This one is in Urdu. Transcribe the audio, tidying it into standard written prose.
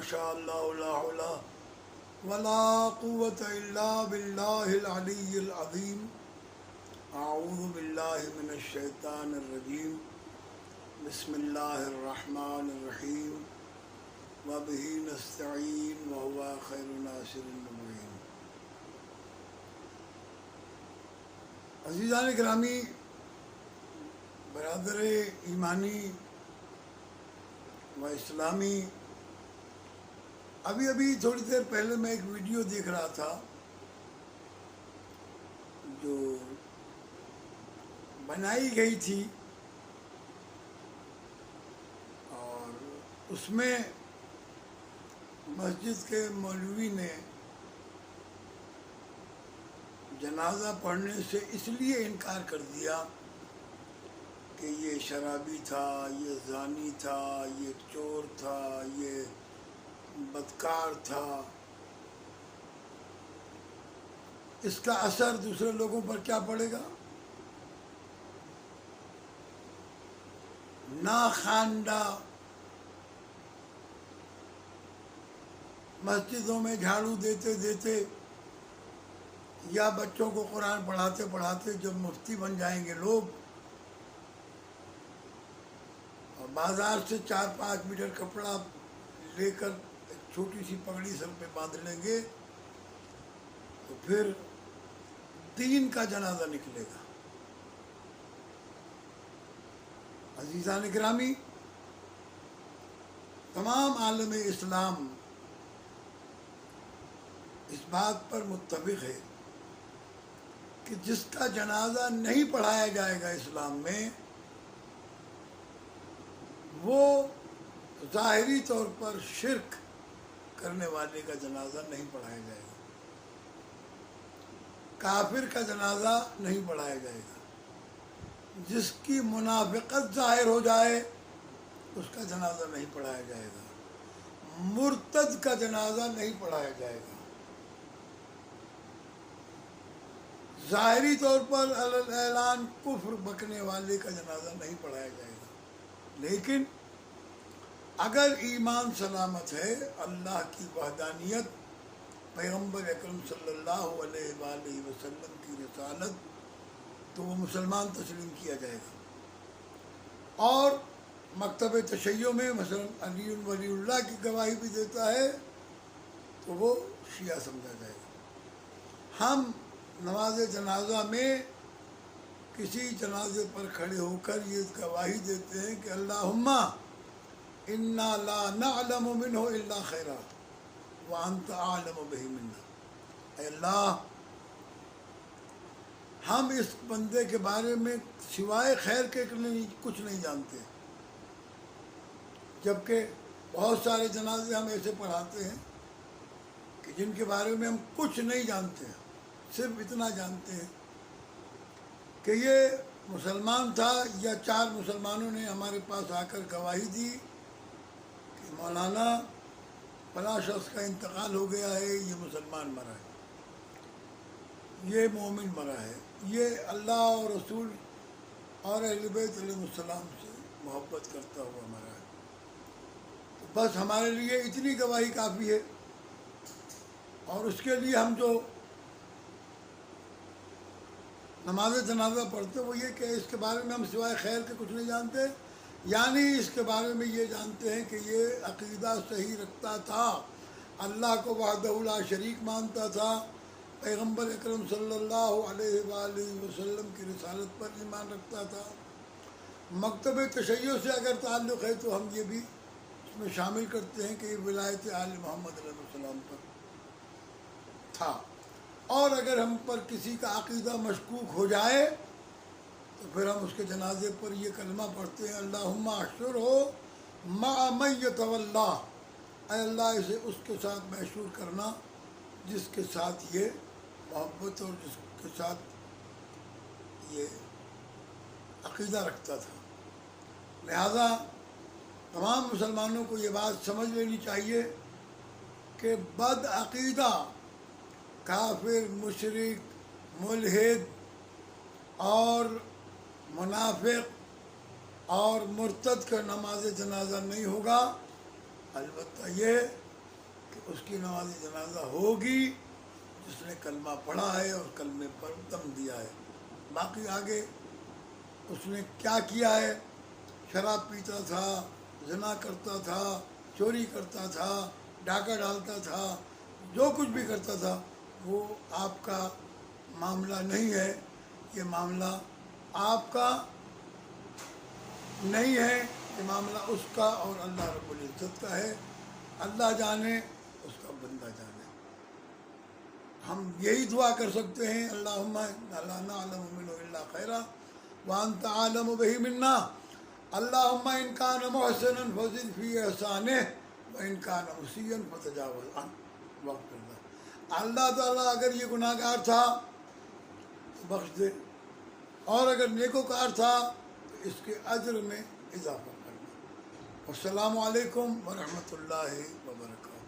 شاء اللہ لا حول ولا قوة الا باللہ العلی العظیم اعوذ باللہ من الشیطان الرجیم بسم اللہ الرحمن الرحیم وبہ نستعین وہو خیر ناصر المعین۔ عزیزان گرامی، برادر ایمانی و اسلامی، ابھی تھوڑی دیر پہلے میں ایک ویڈیو دیکھ رہا تھا جو بنائی گئی تھی، اور اس میں مسجد کے مولوی نے جنازہ پڑھنے سے اس لیے انکار کر دیا کہ یہ شرابی تھا، یہ زانی تھا، یہ چور تھا، یہ بدکار تھا، اس کا اثر دوسرے لوگوں پر کیا پڑے گا؟ ناخواندہ مسجدوں میں جھاڑو دیتے دیتے یا بچوں کو قرآن پڑھاتے پڑھاتے جب مفتی بن جائیں گے لوگ، اور بازار سے 4-5 میٹر کپڑا لے کر ایک چھوٹی سی پگڑی سر پہ باندھ لیں گے تو پھر دین کا جنازہ نکلے گا۔ عزیزان گرامی، تمام عالم اسلام اس بات پر متفق ہے کہ جس کا جنازہ نہیں پڑھایا جائے گا اسلام میں، وہ ظاہری طور پر شرک کرنے والے کا جنازہ نہیں پڑھایا جائے گا، کافر کا جنازہ نہیں پڑھایا جائے گا، جس کی منافقت ظاہر ہو جائے اس کا جنازہ نہیں پڑھایا جائے گا، مرتد کا جنازہ نہیں پڑھایا جائے گا، ظاہری طور پر اعلان کفر بکنے والے کا جنازہ نہیں پڑھایا جائے گا۔ لیکن اگر ایمان سلامت ہے، اللہ کی وحدانیت، پیغمبر اکرم صلی اللہ علیہ وآلہ وسلم کی رسالت، تو وہ مسلمان تسلیم کیا جائے گا، اور مکتب تشیع میں مثلا علی ولی اللہ کی گواہی بھی دیتا ہے تو وہ شیعہ سمجھا جائے گا۔ ہم نماز جنازہ میں کسی جنازے پر کھڑے ہو کر یہ گواہی دیتے ہیں کہ اللہم انا لا نعلم منہ الا خیرا وانت اعلم بہ منا، اے اللہ ہم اس بندے کے بارے میں سوائے خیر کے کچھ نہیں جانتے، جبکہ بہت سارے جنازے ہم ایسے پڑھاتے ہیں کہ جن کے بارے میں ہم کچھ نہیں جانتے ہیں، صرف اتنا جانتے ہیں کہ یہ مسلمان تھا، یا 4 مسلمانوں نے ہمارے پاس آ کر گواہی دی کہ مولانا فلاں شخص کا انتقال ہو گیا ہے، یہ مسلمان مرا ہے، یہ مومن مرا ہے، یہ اللہ اور رسول اور اہل بیت علیہ السلام سے محبت کرتا ہوا مرا ہے، تو بس ہمارے لیے اتنی گواہی کافی ہے۔ اور اس کے لیے ہم جو نماز جنازہ پڑھتے وہ یہ کہ اس کے بارے میں ہم سوائے خیر کے کچھ نہیں جانتے، یعنی اس کے بارے میں یہ جانتے ہیں کہ یہ عقیدہ صحیح رکھتا تھا، اللہ کو وحدہ لا شریک مانتا تھا، پیغمبر اکرم صلی اللہ علیہ وآلہ وسلم کی رسالت پر ایمان رکھتا تھا۔ مکتب تشیع سے اگر تعلق ہے تو ہم یہ بھی اس میں شامل کرتے ہیں کہ یہ ولایت آل محمد علیہ السلام پر تھا، اور اگر ہم پر کسی کا عقیدہ مشکوک ہو جائے تو پھر ہم اس کے جنازے پر یہ کلمہ پڑھتے ہیں اللہم احشرہ مع من یتولی، اے اللہ اسے اس کے ساتھ محشور کرنا جس کے ساتھ یہ محبت اور جس کے ساتھ یہ عقیدہ رکھتا تھا۔ لہذا تمام مسلمانوں کو یہ بات سمجھ لینی چاہیے کہ بد عقیدہ، کافر، مشرک، ملحد اور منافق اور مرتد کا نماز جنازہ نہیں ہوگا، البتہ یہ اس کی نماز جنازہ ہوگی جس نے کلمہ پڑھا ہے اور کلمے پر دم دیا ہے۔ باقی آگے اس نے کیا کیا ہے، شراب پیتا تھا، زنا کرتا تھا، چوری کرتا تھا، ڈاکہ ڈالتا تھا، جو کچھ بھی کرتا تھا، وہ آپ کا معاملہ نہیں ہے۔ یہ معاملہ آپ کا نہیں ہے، یہ معاملہ اس کا اور اللہ رب العزت کا ہے۔ اللہ جانے، اس کا بندہ جانے۔ ہم یہی دعا کر سکتے ہیں، اللہم لا نعلم منہ الا خیرا وانت عالم بہ منا، اللہم ان کان محسنا فزد فی احسانہ وان کان مسیئا فتجاوز عنہ واغفر لہ۔ اللہ تعالیٰ اگر یہ گناہ گار تھا تو بخش دے، اور اگر نیکوکار تھا تو اس کے اجر میں اضافہ کرنا۔ السلام علیکم ورحمۃ اللہ وبرکاتہ۔